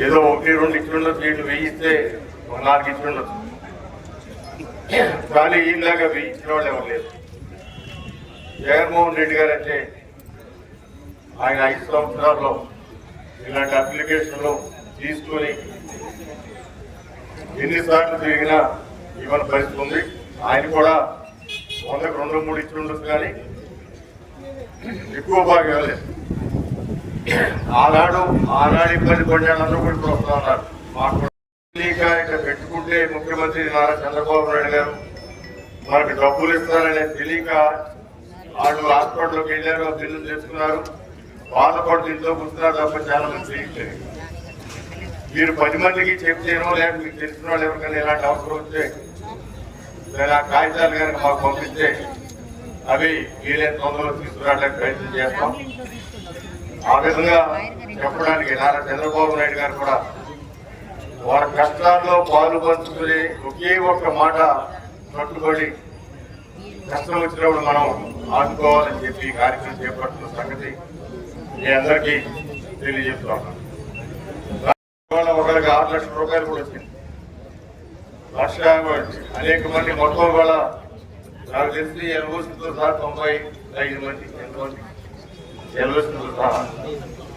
ఏదో 1-2 ఇచ్చుండొచ్చు, వీళ్ళు 1000 ఇస్తే 4 ఇచ్చుండొచ్చు. కానీ ఈలాగా 1000 ఇచ్చిన వాళ్ళు ఎవరు లేదు. జగన్మోహన్ రెడ్డి గారు అంటే ఆయన 5 సంవత్సరాల్లో ఇలాంటి అప్లికేషన్లు తీసుకొని ఎన్నిసార్లు తిరిగినా ఇవ్వని పరిస్థితి ఉంది. ఆయన కూడా 100కు 2-3 ఇచ్చి ఉండొచ్చు, కానీ ఎక్కువ బాగా ఇవ్వలేదు. ఆనాడు ఇబ్బంది పడినాళ్ళందరూ కూడా ఇప్పుడు వస్తూ ఉన్నారు. మాకు తెలియక ఇక్కడ పెట్టుకుంటే ముఖ్యమంత్రి నారా చంద్రబాబు నాయుడు గారు మనకు డబ్బులు ఇస్తారనే తెలియక వాళ్ళు హాస్పిటల్లోకి వెళ్ళారు, బిల్లులు చేసుకున్నారు, బాధపడుతూ ఇంట్లో కూర్చున్నారు తప్ప చాలా మంది తెలియట్లేదు. మీరు 10 మందికి చెప్తేనో లేకపోతే మీకు తెలిసిన వాళ్ళు ఎవరికైనా ఇలాంటి అవసరం వస్తే లేదా కాగితాలు కనుక మాకు పంపిస్తే అవి వీలైన తొందరలో తీసుకురావడానికి ప్రయత్నం చేస్తాం. ఆ విధంగా చెప్పడానికి నారా చంద్రబాబు నాయుడు గారు కూడా వారి కష్టాల్లో పాలు పంచుకుని ఒకే ఒక్క మాట కట్టుబడి కష్టం వచ్చినప్పుడు మనం ఆదుకోవాలని చెప్పి ఈ కార్యక్రమం చేపడుతున్న సంగతి మీ అందరికీ తెలియజేస్తున్నాం. ఒకరికి 6 లక్షల రూపాయలు కూడా వచ్చింది. అనేక మంది మొత్తం కూడా నాకు తెలిసి ఎల్ఓసీతో సహా 95 మంది, ఎంతమంది ఎల్ఓసీతో సహా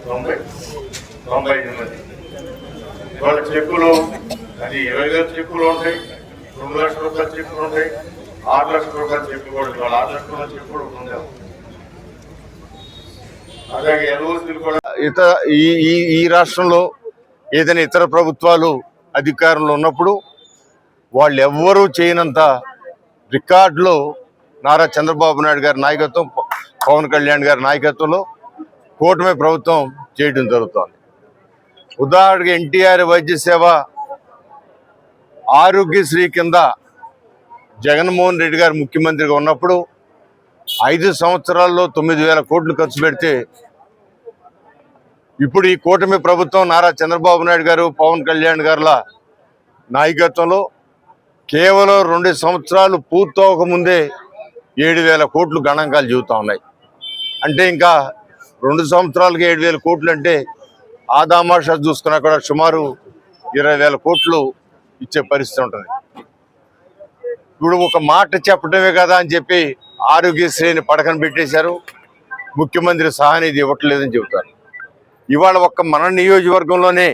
95 మంది వాళ్ళ చెక్కులు, అది 20,000 చెక్కులు ఉంటాయి, 2 లక్షల రూపాయల చెక్కులు ఉంటాయి, 6 లక్షల రూపాయల చెక్కులు కూడా. వాళ్ళు 6 లక్షల రూపాయల చెక్కు కూడా ఉండేవాళ్ళు. అలాగే ఎల్ఓసీలు కూడా ఈ రాష్ట్రంలో ఏదైనా ఇతర ప్రభుత్వాలు అధికారంలో ఉన్నప్పుడు వాళ్ళు ఎవ్వరూ చేయనంత రికార్డులో నారా చంద్రబాబు నాయుడు గారి నాయకత్వం, పవన్ కళ్యాణ్ గారి నాయకత్వంలో కూటమి ప్రభుత్వం చేయడం జరుగుతుంది. ఉదాహరణకి ఎన్టీఆర్ వైద్య సేవ ఆరోగ్యశ్రీ కింద జగన్మోహన్ రెడ్డి గారు ముఖ్యమంత్రిగా ఉన్నప్పుడు 5 సంవత్సరాల్లో 9,000 కోట్లు ఖర్చు పెడితే ఇప్పుడు ఈ కూటమి ప్రభుత్వం నారా చంద్రబాబు నాయుడు గారు, పవన్ కళ్యాణ్ గారుల నాయకత్వంలో కేవలం 2 సంవత్సరాలు పూర్తవకముందే 7,000 కోట్లు గణాంకాలు చెబుతా ఉన్నాయి. అంటే ఇంకా 2 సంవత్సరాలకి 7,000 కోట్లు అంటే ఆదామాషా చూసుకున్నా కూడా సుమారు 20,000 కోట్లు ఇచ్చే పరిస్థితి ఉంటుంది. ఇప్పుడు ఒక మాట చెప్పడమే కదా అని చెప్పి ఆరోగ్యశ్రేణి పడకన పెట్టేశారు. ముఖ్యమంత్రి సహాయనిధి ఇవ్వట్లేదని చెబుతారు. ఇవాళ ఒక్క మన నియోజకవర్గంలోనే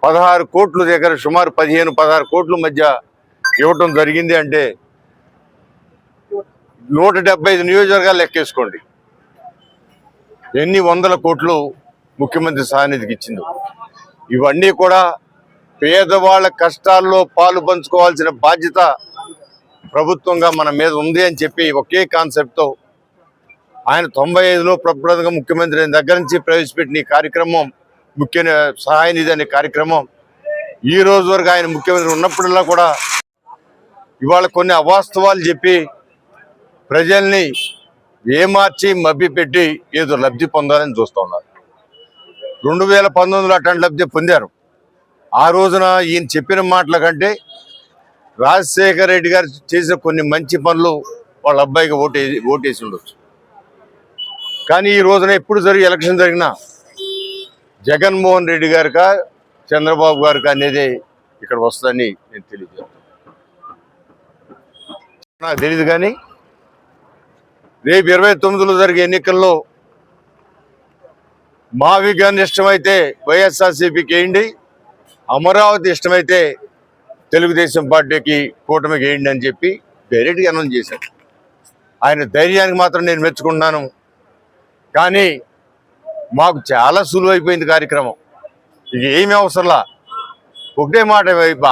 16 కోట్ల దగ్గర సుమారు 15-16 కోట్ల మధ్య ఇవ్వటం జరిగింది. అంటే 175 నియోజకవర్గాలు లెక్కేసుకోండి ఎన్ని వందల కోట్లు ముఖ్యమంత్రి సహాయనిధికి ఇచ్చింది. ఇవన్నీ కూడా పేదవాళ్ళ కష్టాల్లో పాలు పంచుకోవాల్సిన బాధ్యత ప్రభుత్వంగా మన మీద ఉంది అని చెప్పి ఒకే కాన్సెప్ట్తో ఆయన 95లో ప్రప్రథంగా ముఖ్యమంత్రి అయిన దగ్గర నుంచి ప్రవేశపెట్టిన ఈ కార్యక్రమం ముఖ్య సహాయనిధి అనే కార్యక్రమం ఈ రోజు వరకు ఆయన ముఖ్యమంత్రి ఉన్నప్పుడల్లా కూడా ఇవాళ కొన్ని అవాస్తవాలు చెప్పి ప్రజల్ని ఏమార్చి మభ్యపెట్టి ఏదో లబ్ధి పొందాలని చూస్తూ ఉన్నారు. 2019లో అట్లాంటి లబ్ధి పొందారు. ఆ రోజున ఈయన చెప్పిన మాటల కంటే రాజశేఖర రెడ్డి గారు చేసిన కొన్ని మంచి పనులు వాళ్ళ అబ్బాయికి ఓటేసి ఉండొచ్చు. కానీ ఈ రోజున ఎప్పుడు ఎలక్షన్ జరిగినా జగన్మోహన్ రెడ్డి గారికా చంద్రబాబు గారికి అనేది ఇక్కడ వస్తుందని నేను తెలియజేస్తాను. నాకు తెలియదు, కానీ రేపు 29లో జరిగే ఎన్నికల్లో మావిగాన్ని ఇష్టమైతే వైఎస్ఆర్సీపీకి వేయండి, అమరావతి ఇష్టమైతే తెలుగుదేశం పార్టీకి కూటమికి వేయండి అని చెప్పి డైరెక్ట్గా అనౌన్స్ చేశారు. ఆయన ధైర్యానికి మాత్రం నేను మెచ్చుకుంటున్నాను. కానీ మాకు చాలా సులువైపోయింది కార్యక్రమం. ఇక ఏమీ అవసరంలా, ఒకటే మాట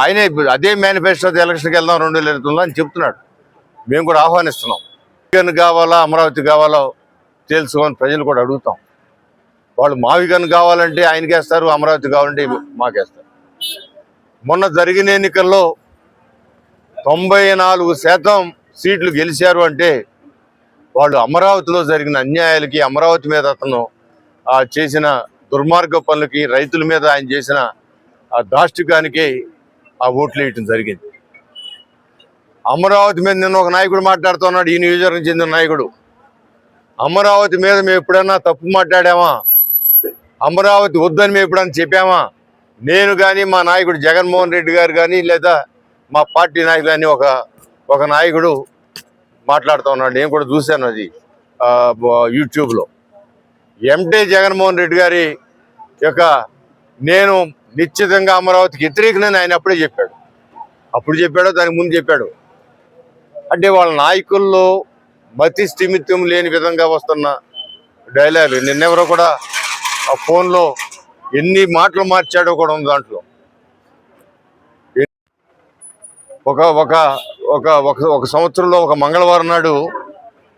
ఆయనే అదే మేనిఫెస్టోతో ఎలక్షన్కి వెళ్దాం 2029 అని చెప్తున్నాడు. మేము కూడా ఆహ్వానిస్తున్నాం. మావిగన్ కావాలా అమరావతి కావాలో తెలుసుకోని ప్రజలు కూడా అడుగుతాం. వాళ్ళు మావిగన్ కావాలంటే ఆయనకేస్తారు, అమరావతి కావాలంటే మాకేస్తారు. మొన్న జరిగిన ఎన్నికల్లో 94% సీట్లు గెలిచారు అంటే వాళ్ళు అమరావతిలో జరిగిన అన్యాయాలకి, అమరావతి మీద అతను చేసిన దుర్మార్గ పనులకి, రైతుల మీద ఆయన చేసిన ఆ దాష్టికానికి ఆ ఓట్లు వేయటం జరిగింది. అమరావతి మీద నిన్న ఒక నాయకుడు మాట్లాడుతున్నాడు, ఈ నియోజకవర్గం చెందిన నాయకుడు. అమరావతి మీద మేము ఎప్పుడన్నా తప్పు మాట్లాడామా? అమరావతి వద్దని మేము ఎప్పుడన్నా చెప్పామా? నేను కానీ మా నాయకుడు జగన్మోహన్ రెడ్డి గారు కానీ లేదా మా పార్టీ నాయకులు అని ఒక నాయకుడు మాట్లాడుతూ ఉన్నాడు. నేను కూడా చూశాను అది యూట్యూబ్లో. ఎంటే జగన్మోహన్ రెడ్డి గారి యొక్క నేను నిశ్చితంగా అమరావతికి వ్యతిరేకనని ఆయన అప్పుడే చెప్పాడు. అప్పుడు చెప్పాడో దానికి ముందు చెప్పాడు. అంటే వాళ్ళ నాయకుల్లో మతి స్థిమిత్యం లేని విధంగా వస్తున్న డైలాగ్. నిన్నెవరో కూడా ఆ ఫోన్లో ఎన్ని మాటలు మార్చాడో కూడా ఉంది దాంట్లో. ఒక ఒక ఒక ఒక సంవత్సరంలో ఒక మంగళవారం నాడు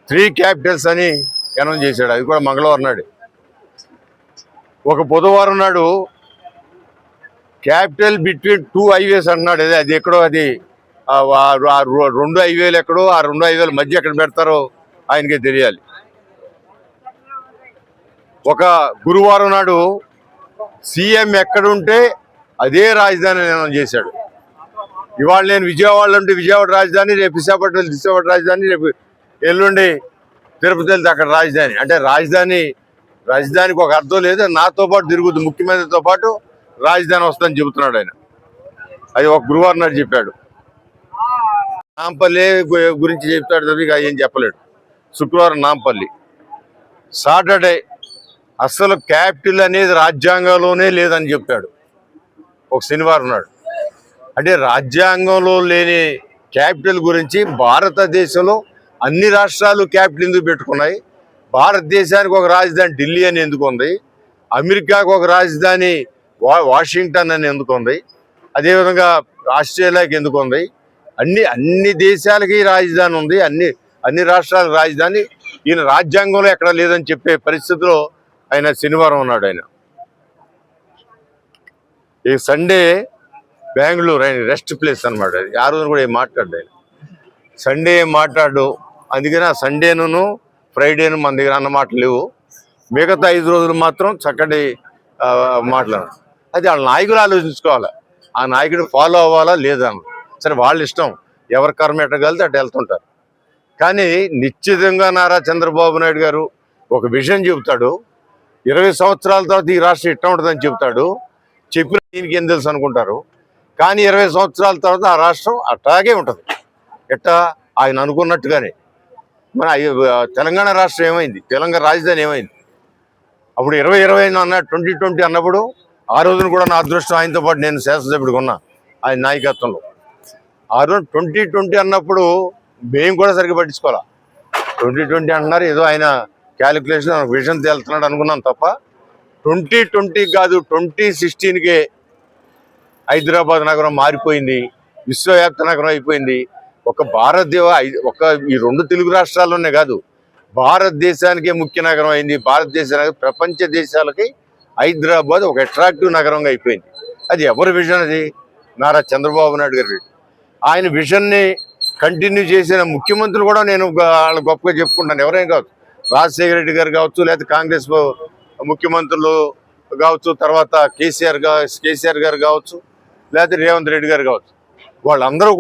3 క్యాపిటల్స్ అని అనౌన్స్ చేశాడు. అది కూడా మంగళవారం నాడు. ఒక బుధవారం నాడు క్యాపిటల్ బిట్వీన్ 2 హైవేస్ అంటున్నాడు. అది ఎక్కడో అది 2 హైవేలు ఎక్కడో, ఆ 2 హైవేల మధ్య ఎక్కడ పెడతారో ఆయనకే తెలియాలి. ఒక గురువారం నాడు సీఎం ఎక్కడుంటే అదే రాజధాని అనౌన్స్ చేశాడు. ఇవాళ నేను విజయవాడలో ఉంటే విజయవాడ రాజధాని, రేపు విశాఖపట్నం విశాఖపట్నం రాజధాని, రేపు ఎల్లుండి తిరుపతి వెళ్తే అక్కడ రాజధాని. అంటే రాజధానికి ఒక అర్థం లేదు. నాతో పాటు తిరుగుతుంది, ముఖ్యమంత్రితో పాటు రాజధాని వస్తుందని చెబుతున్నాడు ఆయన. అది ఒక గురువారం నాడు చెప్పాడు. నాంపల్లి గురించి చెప్తాడు తప్ప ఇక ఏం చెప్పలేడు. శుక్రవారం నాంపల్లి. సాటర్డే అసలు క్యాపిటల్ అనేది రాజ్యాంగంలోనే లేదని చెప్పాడు ఒక శనివారం నాడు. అంటే రాజ్యాంగంలో లేని క్యాపిటల్ గురించి భారతదేశంలో అన్ని రాష్ట్రాలు క్యాపిటల్ ఎందుకు పెట్టుకున్నాయి? భారతదేశానికి ఒక రాజధాని ఢిల్లీ అని ఎందుకు ఉంది? అమెరికాకు ఒక రాజధాని వాషింగ్టన్ అని ఎందుకు ఉంది? అదేవిధంగా ఆస్ట్రేలియాకి ఎందుకు ఉంది? అన్ని దేశాలకి రాజధాని ఉంది, అన్ని రాష్ట్రాలకు రాజధాని. ఈయన రాజ్యాంగంలో ఎక్కడ లేదని చెప్పే పరిస్థితిలో ఆయన శనివారం ఉన్నాడు. ఆయన ఈ సండే బెంగళూరు ఆయన రెస్ట్ ప్లేస్ అనమాట. అది ఆ రోజున కూడా ఏం మాట్లాడు ఆయన. సండే ఏం మాట్లాడు. అందుకని ఆ సండేను ఫ్రైడేను మన దగ్గర అన్న మాటలు లేవు. మిగతా 5 రోజులు మాత్రం చక్కటి మాట్లాడు. అది వాళ్ళ నాయకులు ఆలోచించుకోవాలి. ఆ నాయకుడు ఫాలో అవ్వాలా లేదా అని. సరే వాళ్ళ ఇష్టం, ఎవరి కర్మ ఎట్టగలితే అటు వెళ్తుంటారు. కానీ నిశ్చితంగా నారా చంద్రబాబు నాయుడు గారు ఒక విషయం చెబుతాడు. 20 సంవత్సరాల తర్వాత ఈ రాష్ట్రం ఇట్ట ఉంటుందని చెబుతాడు. చెప్పిన దీనికి ఏం తెలుసు అనుకుంటారు. కానీ 20 సంవత్సరాల తర్వాత ఆ రాష్ట్రం అట్లాగే ఉంటుంది. ఎట్టా ఆయన అనుకున్నట్టుగానే. మన తెలంగాణ రాష్ట్రం ఏమైంది? తెలంగాణ రాజధాని ఏమైంది? అప్పుడు 2020 అన్న 2020 అన్నప్పుడు ఆ రోజున కూడా నా అదృష్టం ఆయనతో పాటు నేను శాసనసభ్యుడిగా ఉన్నా ఆయన నాయకత్వంలో. ఆ రోజు 2020 అన్నప్పుడు మేము కూడా సరిగ్గా పట్టించుకోవాలా. 2020 అంటున్నారు, ఏదో ఆయన క్యాలిక్యులేషన్ విజన్ తేలుతున్నాడు అనుకున్నాం తప్ప 2020 కాదు 2016కే హైదరాబాద్ నగరం మారిపోయింది, విశ్వవ్యాప్త నగరం అయిపోయింది. ఒక ఈ 2 తెలుగు రాష్ట్రాల్లోనే కాదు, భారతదేశానికే ముఖ్య నగరం అయింది. భారతదేశానికి ప్రపంచ దేశాలకి హైదరాబాద్ ఒక అట్రాక్టివ్ నగరంగా అయిపోయింది. అది ఎవరి విజన్? అది నారా చంద్రబాబు నాయుడు గారి. ఆయన విజన్ని కంటిన్యూ చేసిన ముఖ్యమంత్రులు కూడా నేను వాళ్ళు గొప్పగా చెప్పుకుంటాను. ఎవరైనా కావచ్చు, రాజశేఖర రెడ్డి గారు కావచ్చు, లేకపోతే కాంగ్రెస్ ముఖ్యమంత్రులు కావచ్చు, తర్వాత కేసీఆర్ గారు కావచ్చు, లేకపోతే రేవంత్ రెడ్డి గారు కావచ్చు, వాళ్ళందరూ